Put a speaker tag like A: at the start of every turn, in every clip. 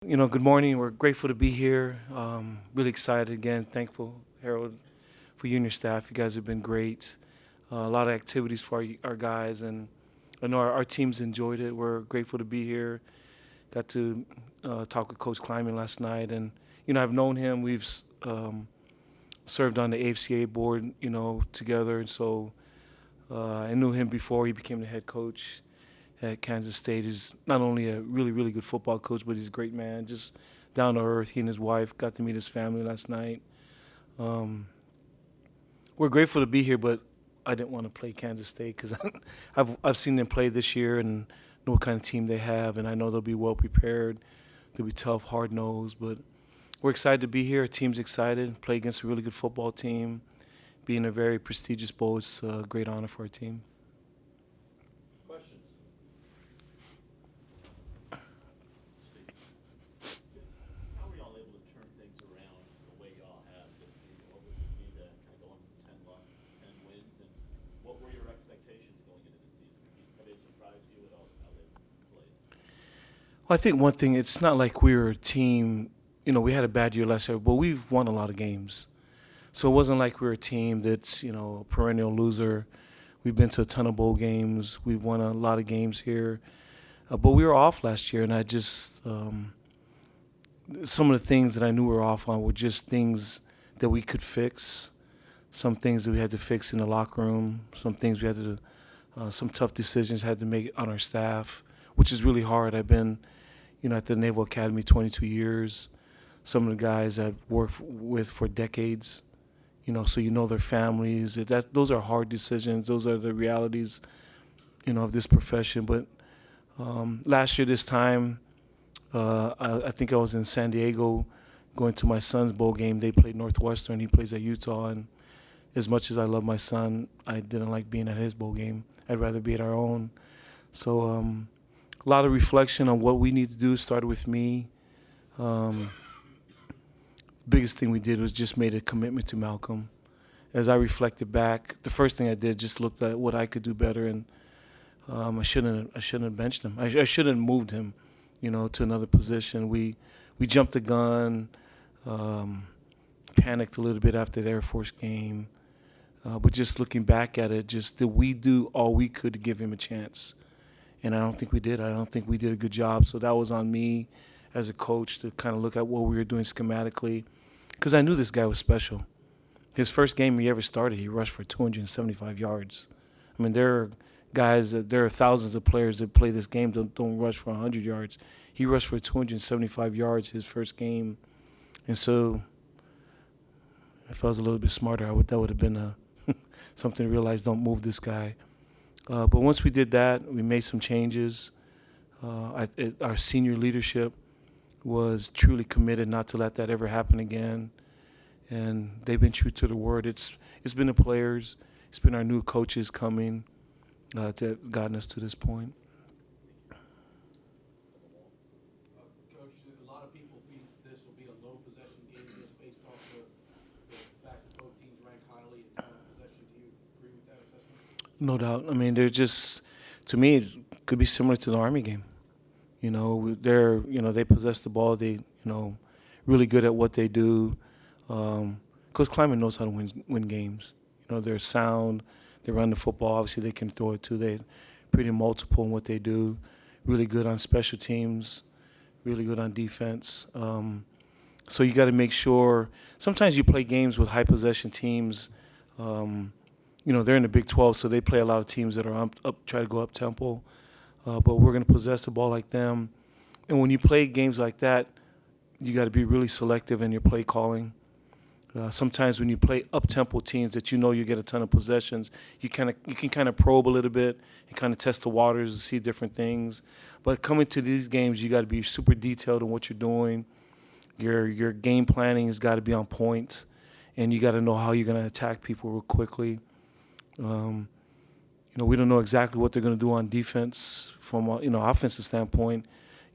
A: Good morning. We're grateful to be here. Really excited again. Thankful, Harold, for you and your staff. You guys have been great. A lot of activities for our guys, and I know our teams enjoyed it. We're grateful to be here. Got to talk with Coach Kleiman last night, and I've known him. We've served on the AFCA board, together, and so I knew him before he became the head coach at Kansas State. He's not only a really, really good football coach, but he's a great man, just down to earth. He and his wife got to meet his family last night. Um, we're grateful to be here, but I didn't want to play Kansas State because I've seen them play this year and know what kind of team they have, and I know they'll be well prepared. They'll be tough, hard nosed, but we're excited to be here. Our team's excited. Play against a really good football team. Being a very prestigious bowl is a great honor for our team.
B: Questions? How were y'all able to turn things around the way y'all have? What would it be to kind of go on 10 losses, 10 wins, and what were your expectations going into this season? Have they surprised you at all how they played?
A: Well, I think one thing, it's not like we're a team, we had a bad year last year, but we've won a lot of games. So it wasn't like we're a team that's, a perennial loser. We've been to a ton of bowl games. We've won a lot of games here. But we were off last year, and I just, some of the things that I knew we were off on were just things that we could fix, some things that we had to fix in the locker room, some things we had to, some tough decisions had to make on our staff, which is really hard. I've been, at the Naval Academy 22 years. Some of the guys I've worked with for decades, so their families. Those are hard decisions. Those are the realities, of this profession. But last year this time, I think I was in San Diego going to my son's bowl game. They played Northwestern. He plays at Utah. And as much as I love my son, I didn't like being at his bowl game. I'd rather be at our own. So a lot of reflection on what we need to do started with me. Biggest thing we did was just made a commitment to Malcolm. As I reflected back, the first thing I did just looked at what I could do better, and I shouldn't have benched him. I shouldn't have moved him, to another position. We jumped the gun, panicked a little bit after the Air Force game, but just looking back at it, just did we do all we could to give him a chance? And I don't think we did. I don't think we did a good job. So that was on me as a coach to kind of look at what we were doing schematically, because I knew this guy was special. His first game he ever started, he rushed for 275 yards. I mean, there are thousands of players that play this game don't rush for 100 yards. He rushed for 275 yards his first game, and so if I was a little bit smarter, that would have been something to realize. Don't move this guy. But once we did that, we made some changes. Our senior leadership was truly committed not to let that ever happen again, and they've been true to the word. It's been the players, it's been our new coaches coming that have gotten us to this point.
C: Coach, a lot of people think this will be a low possession game just based off the fact that both teams rank highly in time of possession. Do you agree with that assessment?
A: No doubt. I mean, they're just, to me, it could be similar to the Army game. They possess the ball. They, really good at what they do. Coach Kleiman knows how to win games. They're sound. They run the football. Obviously, they can throw it too. They're pretty multiple in what they do. Really good on special teams. Really good on defense. So you got to make sure. Sometimes you play games with high possession teams. They're in the Big 12, so they play a lot of teams that are up try to go up tempo. But we're going to possess the ball like them. And when you play games like that, you got to be really selective in your play calling. Sometimes when you play up-tempo teams that you get a ton of possessions, you can kind of probe a little bit and kind of test the waters and see different things. But coming to these games, you got to be super detailed in what you're doing. Your game planning has got to be on point, and you got to know how you're going to attack people real quickly. We don't know exactly what they're going to do on defense from offensive standpoint.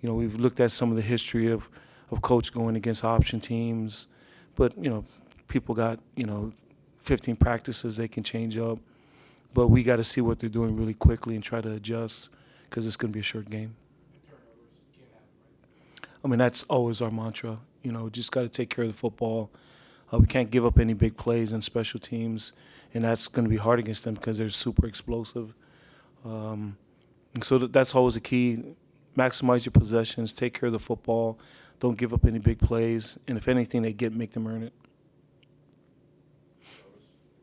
A: We've looked at some of the history of coach going against option teams, but people got 15 practices they can change up. But we got to see what they're doing really quickly and try to adjust because it's going to be a short game.
C: And turnovers can't happen, right?
A: I mean, that's always our mantra. Just got to take care of the football. We can't give up any big plays in special teams, and that's going to be hard against them because they're super explosive. And so that's always the key. Maximize your possessions, take care of the football, don't give up any big plays, and if anything make them earn it.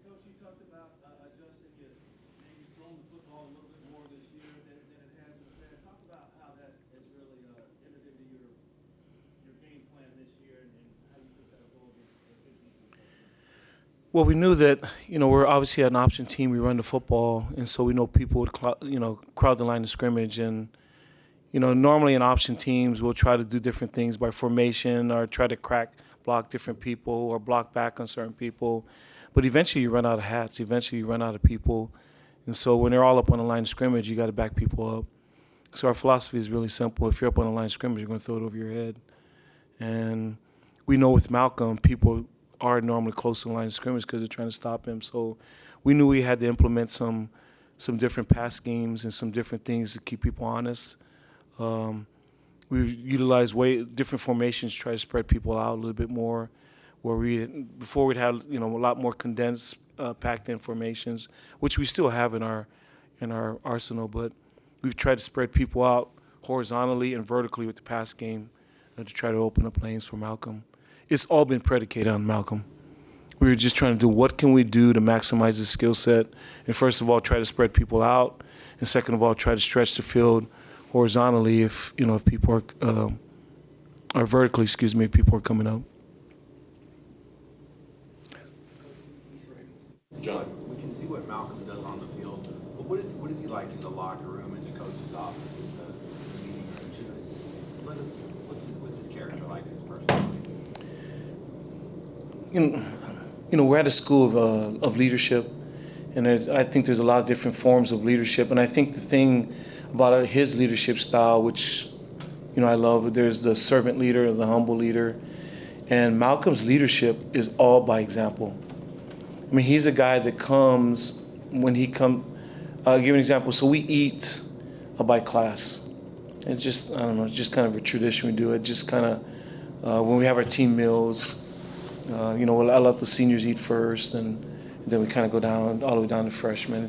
D: Coach, you talked about adjusting it, maybe throwing the football a little bit more this year than it has in the past. Talk about how that has really entered into your game plan this year and how you think that'll go against a good defense.
A: Well, we knew that we're obviously an option team. We run the football, and so we know people would crowd the line of scrimmage. And normally in option teams, we'll try to do different things by formation or try to block different people or block back on certain people. But eventually, you run out of hats. Eventually, you run out of people, and so when they're all up on the line of scrimmage, you got to back people up. So our philosophy is really simple. If you're up on the line of scrimmage, you're going to throw it over your head. And we know with Malcolm, people are normally close to the line of scrimmage because they're trying to stop him. So we knew we had to implement some different pass schemes and some different things to keep people honest. We've utilized different formations to try to spread people out a little bit more. Before we'd have a lot more condensed, packed in formations, which we still have in our arsenal. But we've tried to spread people out horizontally and vertically with the pass game to try to open up lanes for Malcolm. It's all been predicated on Malcolm. We were just trying to do what can we do to maximize his skill set, and first of all, try to spread people out, and second of all, try to stretch the field horizontally if people are or vertically, if people are coming up.
B: John.
E: We can see what Malcolm does on the field, but what is he like in the locker room, in the coach's office, in the meeting room? What's his character like, his personality?
A: We're at a school of leadership, and I think there's a lot of different forms of leadership. And I think the thing about his leadership style, which I love, there's the servant leader, the humble leader, and Malcolm's leadership is all by example. I mean, he's a guy that comes when he comes. I'll give you an example. So we eat by class. It's just, I don't know, it's just kind of a tradition we do. It just kind of, when we have our team meals, I let the seniors eat first, and then we kind of go down, all the way down to freshmen. I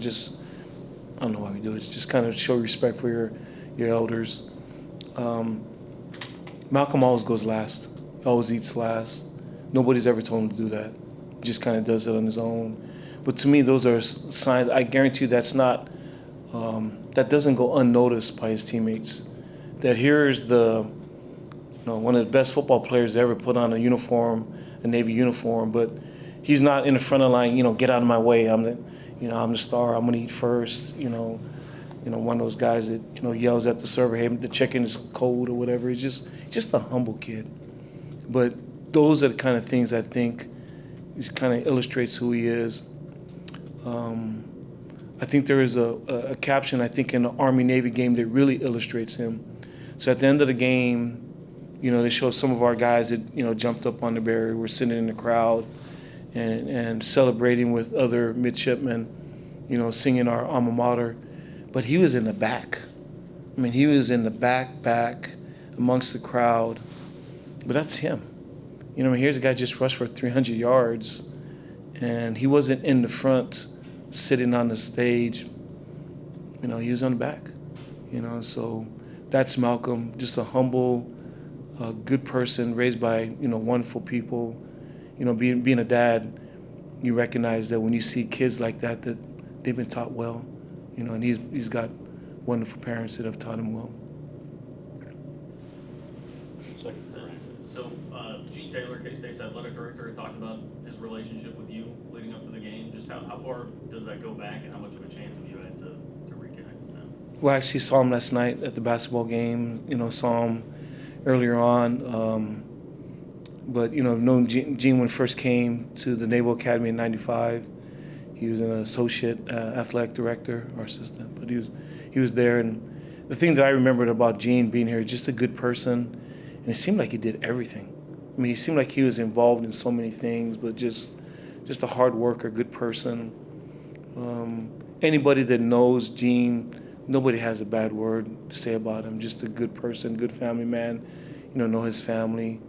A: don't know why we do it. It's just kind of show respect for your elders. Malcolm always goes last. He always eats last. Nobody's ever told him to do that. He just kind of does it on his own. But to me, those are signs. I guarantee you that's not, that doesn't go unnoticed by his teammates. That here's one of the best football players to ever put on a Navy uniform, but he's not in the front of the line, get out of my way. I'm the star. I'm going to eat first. One of those guys that, yells at the server, hey, the chicken is cold or whatever. He's just a humble kid. But those are the kind of things I think kind of illustrates who he is. I think there is a caption, I think, in the Army-Navy game that really illustrates him. So at the end of the game, they show some of our guys that, jumped up on the barrier, were sitting in the crowd and celebrating with other midshipmen, singing our alma mater. But he was in the back. I mean, he was in the back amongst the crowd. But that's him. Here's a guy just rushed for 300 yards, and he wasn't in the front sitting on the stage. He was on the back. So that's Malcolm, just a humble, good person raised by, wonderful people. Being a dad, you recognize that when you see kids like that they've been taught well, and he's got wonderful parents that have taught him well.
B: So, Gene Taylor, K-State's athletic director, had talked about his relationship with you leading up to the game. Just how far does that go back, and how much of a chance have you had to reconnect with them?
A: Well, I actually saw him last night at the basketball game. Saw him earlier on. But known Gene when he first came to the Naval Academy in '95. He was an associate athletic director or assistant, but he was there. And the thing that I remembered about Gene being here, just a good person, and it seemed like he did everything. I mean, he seemed like he was involved in so many things, but just a hard worker, good person. Anybody that knows Gene, nobody has a bad word to say about him. Just a good person, good family man. know his family.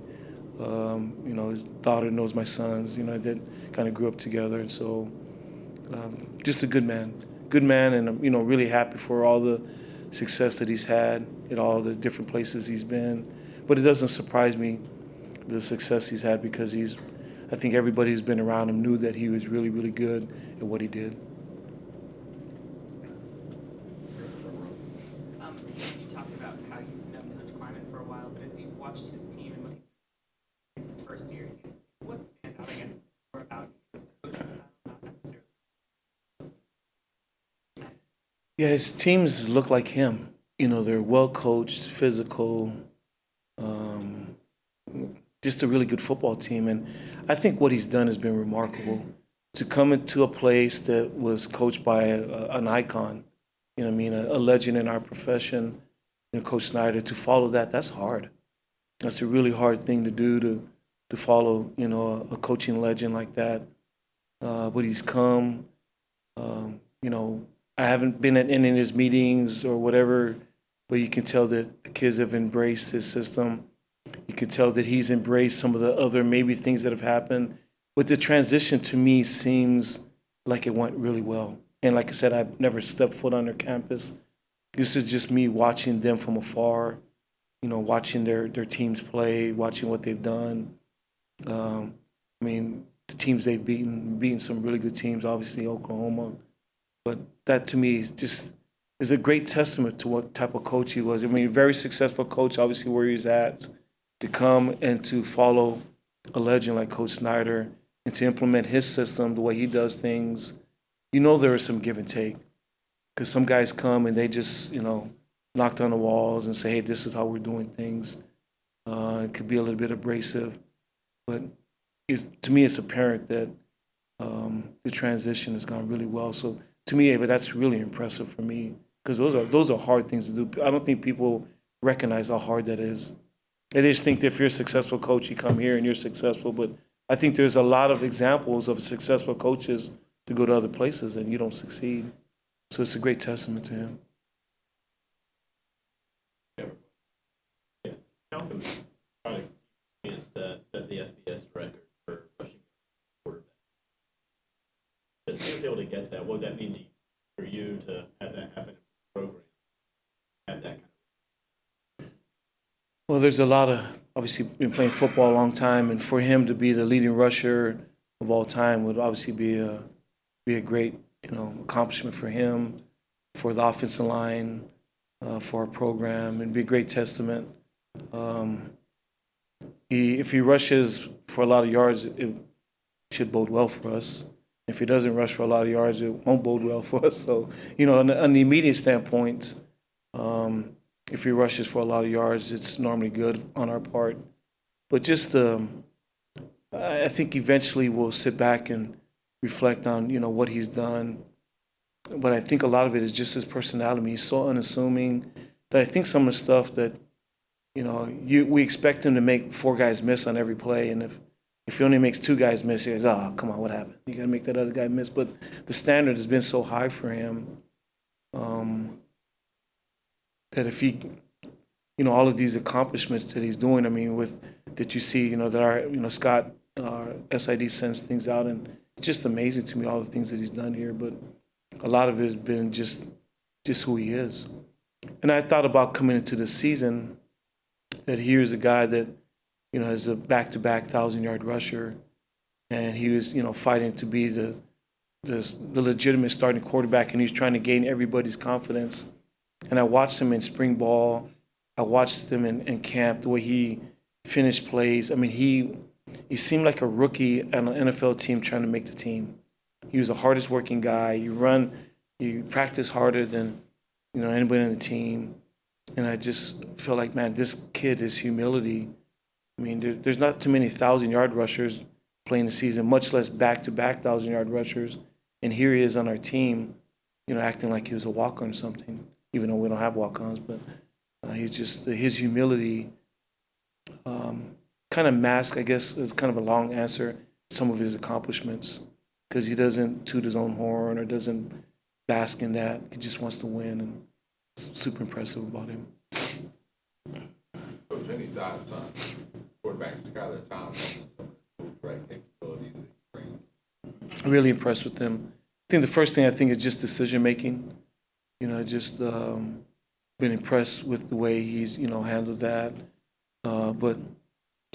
A: His daughter knows my sons. That kind of grew up together, and so just a good man, and I'm really happy for all the success that he's had at all the different places he's been. But it doesn't surprise me the success he's had because I think everybody who's been around him knew that he was really, really good at what he did.
F: You talked about how you've known Coach Kleiman for a while, but as you've watched his team and what he's his first year, what stands out, I guess, more about his coaching style, not necessarily?
A: Yeah, his teams look like him. They're well coached, physical, just a really good football team. And I think what he's done has been remarkable. To come into a place that was coached by an icon, a legend in our profession, Coach Snyder, to follow that's hard. That's a really hard thing to do to follow, a coaching legend like that. But he's come, I haven't been at any of his meetings or whatever, but you can tell that the kids have embraced his system. You can tell that he's embraced some of the other maybe things that have happened. But the transition to me seems like it went really well. And like I said, I've never stepped foot on their campus. This is just me watching them from afar, watching their teams play, watching what they've done. The teams they've beaten some really good teams, obviously Oklahoma. But that to me is a great testament to what type of coach he was. Very successful coach, obviously where he's at, to come and to follow a legend like Coach Snyder and to implement his system, the way he does things. There is some give and take because some guys come and they just, knock down the walls and say, hey, this is how we're doing things. It could be a little bit abrasive. But to me, it's apparent that the transition has gone really well. So to me, Ava, that's really impressive for me because those are hard things to do. I don't think people recognize how hard that is. They just think that if you're a successful coach, you come here and you're successful. But I think there's a lot of examples of successful coaches to go to other places and you don't succeed. So it's a great testament to him.
B: Malcolm trying to chance to set the FBS record for rushing quarterback. If he was able to get that, what would that mean for you to have that happen in the program? Have that kind of.
A: Well, there's a lot of, obviously, been playing football a long time, and for him to be the leading rusher of all time would obviously be a great, accomplishment for him, for the offensive line, for our program, and be a great testament. If he rushes for a lot of yards, it should bode well for us. If he doesn't rush for a lot of yards, it won't bode well for us. So, on the immediate standpoint, if he rushes for a lot of yards, it's normally good on our part. But just, I think eventually we'll sit back and reflect on, what he's done. But I think a lot of it is just his personality. He's so unassuming that I think some of the stuff that, we expect him to make 4 guys miss on every play. And if he only makes 2 guys miss, he goes, oh, come on, what happened? You got to make that other guy miss. But the standard has been so high for him that if he, all of these accomplishments that he's doing, that you see, that our, Scott, our SID sends things out, and it's just amazing to me, all the things that he's done here. But a lot of it has been just who he is. And I thought about coming into the season that here's a guy that, has a back-to-back 1,000-yard rusher, and he was, fighting to be the legitimate starting quarterback, and he's trying to gain everybody's confidence. And I watched him in spring ball. I watched him in camp, the way he finished plays. He seemed like a rookie on an NFL team trying to make the team. He was the hardest working guy. You practice harder than, anybody on the team. And I just felt like, man, this kid is humility. There's not too many 1,000-yard rushers playing the season, much less back-to-back 1,000-yard rushers. And here he is on our team, acting like he was a walk-on or something, even though we don't have walk-ons. But he's just, his humility kind of masks, I guess, it's kind of a long answer, some of his accomplishments, because he doesn't toot his own horn or doesn't bask in that. He just wants to win, and it's super impressive about him.
B: Coach,
G: Coach, any thoughts on quarterback Skylar Thompson and some of the great capabilities that he brings?
A: Really impressed with him. I think the first thing I think is just decision making. Just been impressed with the way he's handled that. But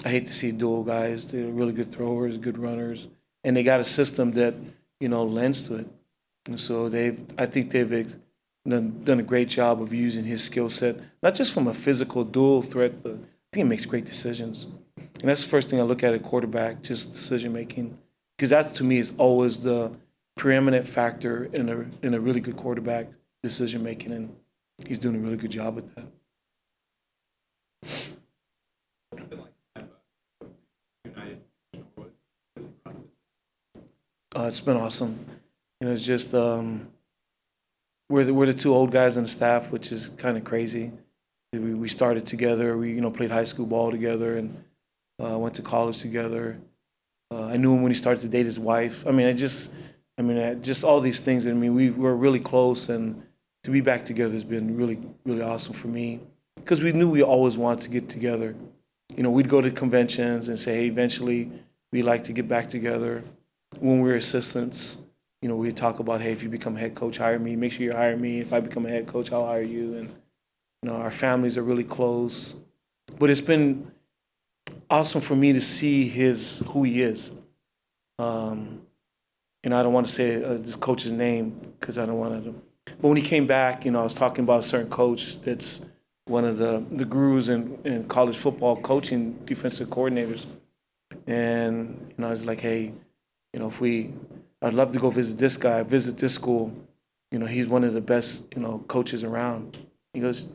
A: I hate to see dual guys. They're really good throwers, good runners, and they got a system that lends to it. And so I think they've done a great job of using his skill set, not just from a physical dual threat, but I think he makes great decisions. And that's the first thing I look at quarterback, just decision making, because that to me is always the preeminent factor in a really good quarterback, decision making, and he's doing a really good job with that.
E: What's it been like to have United? What is the process?
A: It's been awesome. It's just we're the two old guys on the staff, which is kind of crazy. We started together. We played high school ball together and went to college together. I knew him when he started to date his wife. Just all these things. We were really close, and to be back together has been really, really awesome for me because we knew we always wanted to get together. We'd go to conventions and say, hey, eventually we'd like to get back together. When we were assistants, we'd talk about, hey, if you become head coach, hire me. Make sure you hire me. If I become a head coach, I'll hire you. And our families are really close. But it's been awesome for me to see who he is. I don't want to say this coach's name because I don't want to. But when he came back, I was talking about a certain coach that's one of the gurus in college football coaching, defensive coordinators. And I was like, hey, I'd love to go visit this guy, visit this school. He's one of the best, coaches around. He goes,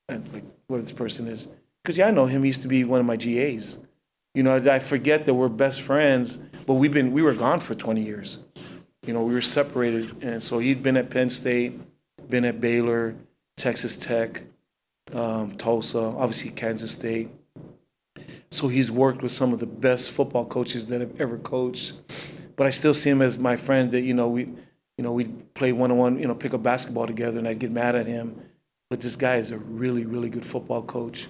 A: and like, whoever this person is. Because, I know him. He used to be one of my GAs. I forget that we're best friends, but we were gone for 20 years. We were separated. And so he'd been at Penn State, been at Baylor, Texas Tech, Tulsa, obviously Kansas State. So he's worked with some of the best football coaches that have ever coached. But I still see him as my friend that, we'd play one-on-one, pick up basketball together, and I'd get mad at him. But this guy is a really, really good football coach.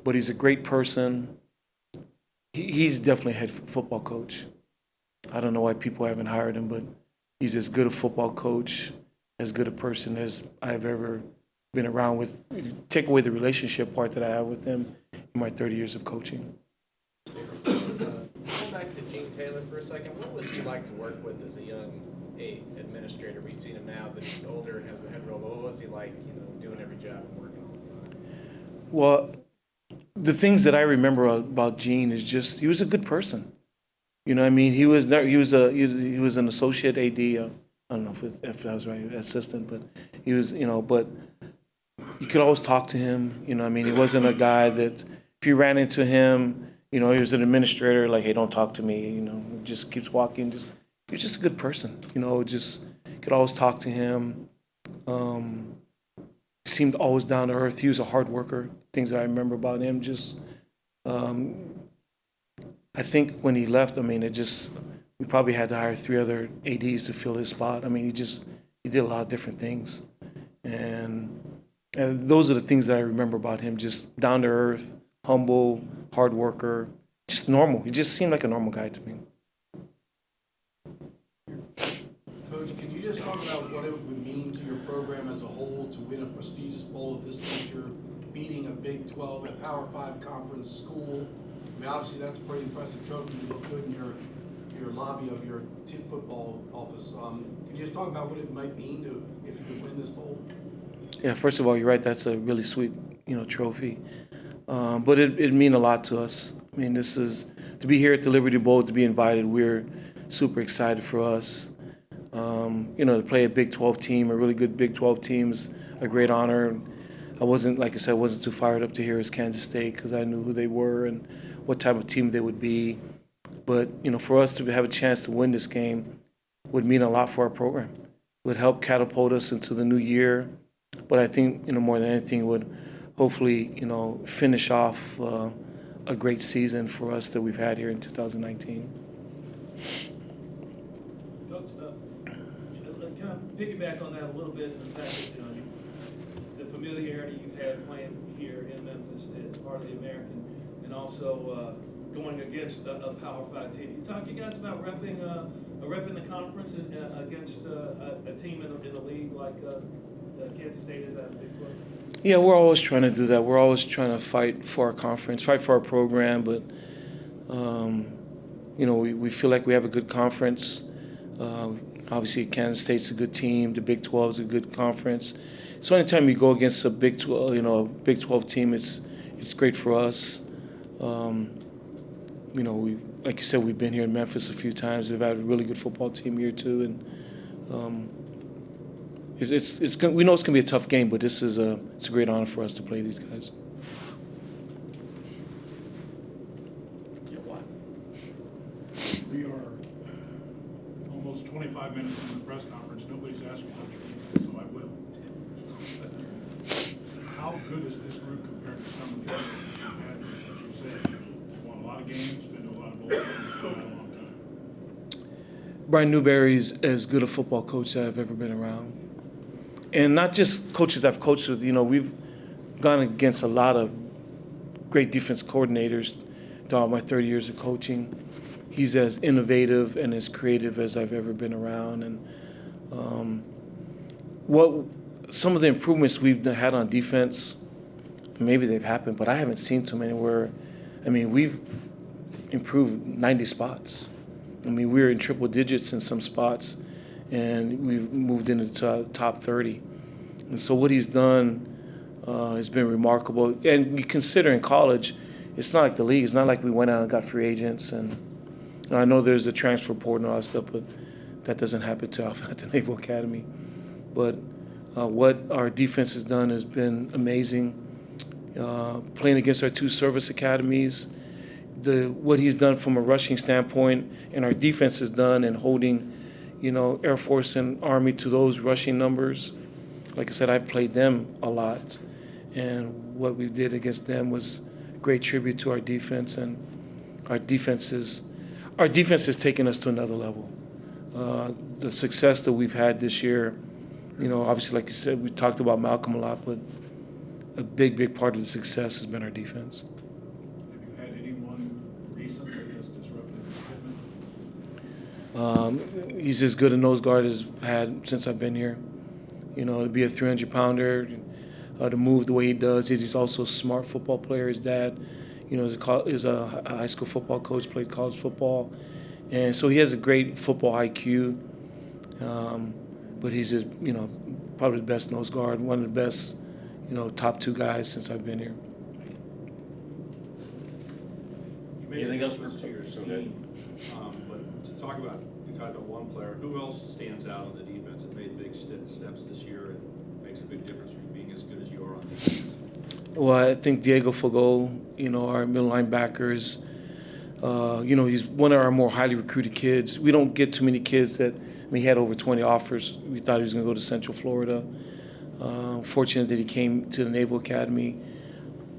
A: But he's a great person. He's definitely a head football coach. I don't know why people haven't hired him, but he's as good a football coach, as good a person as I've ever been around with. Take away the relationship part that I have with him in my 30 years of coaching.
H: Going back to Gene Taylor for a second, what was he like to work with as a young administrator? We've seen him now that he's older and has the head role. What was he like, doing every job and working all the time?
A: Well, the things that I remember about Gene is just he was a good person. He was an associate AD. I don't know if that was right, assistant, but he was, but you could always talk to him. He wasn't a guy that if you ran into him, he was an administrator, like, hey, don't talk to me, just keeps walking. He was just a good person, just could always talk to him. Seemed always down to earth. He was a hard worker. Things that I remember about him, I think when he left, we probably had to hire 3 other ADs to fill his spot. He did a lot of different things. And those are the things that I remember about him, just down to earth, humble, hard worker, just normal. He just seemed like a normal guy to me.
C: Coach, can you just talk about what it would mean to your program as a whole to win a prestigious bowl of this nature, beating a Big 12, a Power 5 conference school? Obviously that's a pretty impressive trophy. You look good in your lobby of your football office. Can you just talk about what it might mean if you could win this bowl?
A: Yeah, first of all, you're right. That's a really sweet, trophy. But it mean a lot to us. This is to be here at the Liberty Bowl, to be invited. We're super excited for us. To play a Big 12 team, a really good Big 12 team, is a great honor. I wasn't too fired up to hear as Kansas State because I knew who they were and what type of team they would be. But for us to have a chance to win this game would mean a lot for our program. Would help catapult us into the new year. But I think more than anything would hopefully finish off a great season for us that we've had here in 2019.
D: Coach, kind of piggyback on that a little bit, the fact that, the familiarity you've had playing here in Memphis, part of the American, and also going against a Power 5 team. You talk to you guys about repping the conference against a team in the league like Kansas State is at the Big 12?
A: Yeah, we're always trying to do that. We're always trying to fight for our conference, fight for our program, but we feel like we have a good conference. Obviously, Kansas State's a good team. The Big 12 is a good conference. So anytime you go against a Big 12, a Big 12 team, it's great for us. We, like you said, we've been here in Memphis a few times. We've had a really good football team here too, and we know it's gonna be a tough game, but it's a great honor for us to play these guys.
I: We are almost 25 minutes in the press conference. Nobody's asked me about your defense, so I will. How good is this group compared to some of the others you've had, as you said? You've won a lot of games, been to a lot of bowl games for a long time.
A: Brian Newberry's as good a football coach as I've ever been around. And not just coaches I've coached with, we've gone against a lot of great defense coordinators throughout my 30 years of coaching. He's as innovative and as creative as I've ever been around. And some of the improvements we've had on defense, maybe they've happened, but I haven't seen too many where, we've improved 90 spots. We were in triple digits in some spots, and we've moved into the top 30. And so what he's done has been remarkable. And you consider in college, it's not like the league. It's not like we went out and got free agents. And I know there's the transfer portal and all that stuff, but that doesn't happen too often at the Naval Academy. But what our defense has done has been amazing. Playing against our two service academies, what he's done from a rushing standpoint, and our defense has done in holding, Air Force and Army to those rushing numbers. Like I said, I've played them a lot, and what we did against them was a great tribute to our defense, and our defense has taken us to another level. The success that we've had this year, obviously, like you said, we talked about Malcolm a lot, but a big part of the success has been our defense.
I: Have you had anyone recently that's disrupted the shipment?
A: He's as good a nose guard as I've had since I've been here. To be a 300-pounder, to move the way he does it. He's also a smart football player. His dad, is a high school football coach, played college football. And so he has a great football IQ. But he's just, probably the best nose guard, one of the best, top two guys since I've been here.
B: Anything else for your team? But to talk about, you talked about one player. Who else stands out on the defense and made big steps this year and makes a big difference for you being as good as you are on defense?
A: Well, I think Diego Fogo, our middle linebackers, he's one of our more highly recruited kids. We don't get too many kids that, he had over 20 offers. We thought he was going to go to Central Florida. Fortunate that he came to the Naval Academy.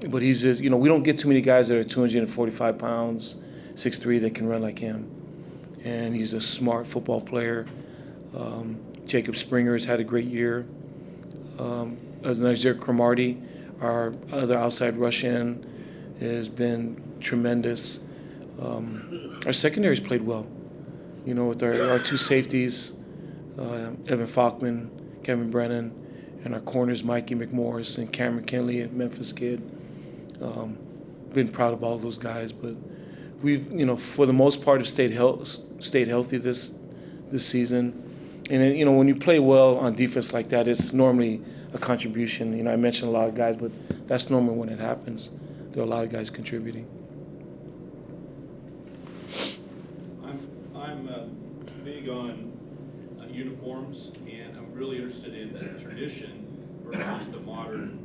A: But he's just, we don't get too many guys that are 245 pounds, 6'3", that can run like him. And he's a smart football player. Jacob Springer has had a great year. Nazir Cromartie, our other outside rush-in, has been tremendous. Our secondary's played well. With our two safeties, Evan Falkman, Kevin Brennan, and our corners, Mikey McMorris and Cameron Kinley, a Memphis kid. Been proud of all those guys, but we've, for the most part, have stayed healthy this season. And then, when you play well on defense like that, it's normally a contribution. I mentioned a lot of guys, but that's normally when it happens. There are a lot of guys contributing.
B: I'm big on uniforms, and I'm really interested in the tradition versus the modern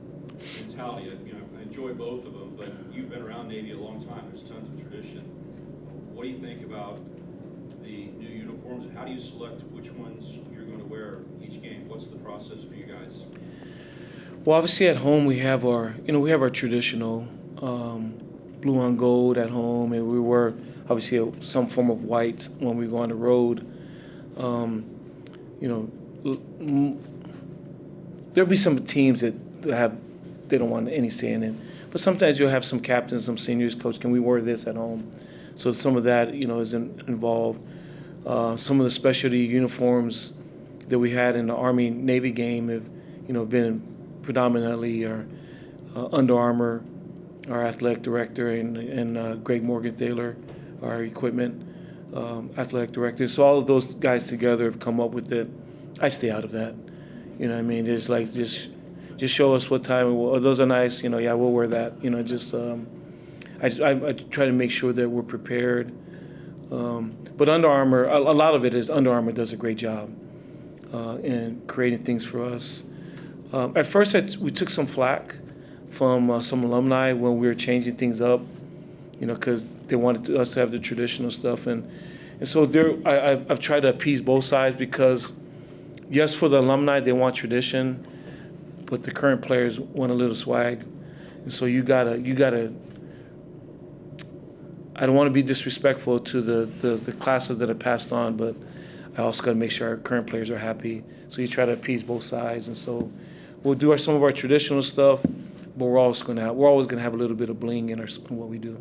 B: mentality. I enjoy both of them, but you've been around Navy a long time. There's tons of tradition. What do you think about the new uniforms, and how do you select which ones you're going to wear each game? What's the process for you guys?
A: Well, obviously at home we have our traditional blue on gold at home, and we wear obviously some form of white when we go on the road. There'll be some teams that they don't want any say in it, But sometimes you'll have some captains, some seniors, coach, can we wear this at home? So some of that, is involved. Some of the specialty uniforms that we had in the Army-Navy game have, been predominantly our Under Armour, our athletic director, and Greg Morgenthaler, our equipment athletic director. So all of those guys together have come up with it. I stay out of that. You know what I mean? It's like just show us what time. Those are nice. Yeah, we'll wear that. I try to make sure that we're prepared. But Under Armour, a lot of it is Under Armour does a great job in creating things for us. At first, we took some flack from some alumni when we were changing things up, because they wanted us to have the traditional stuff. And so I've tried to appease both sides because, yes, for the alumni, they want tradition, but the current players want a little swag. And so you gotta. I don't want to be disrespectful to the classes that are passed on, but I also got to make sure our current players are happy. So you try to appease both sides, and so we'll do some of our traditional stuff, but we're always going to have a little bit of bling in what we do.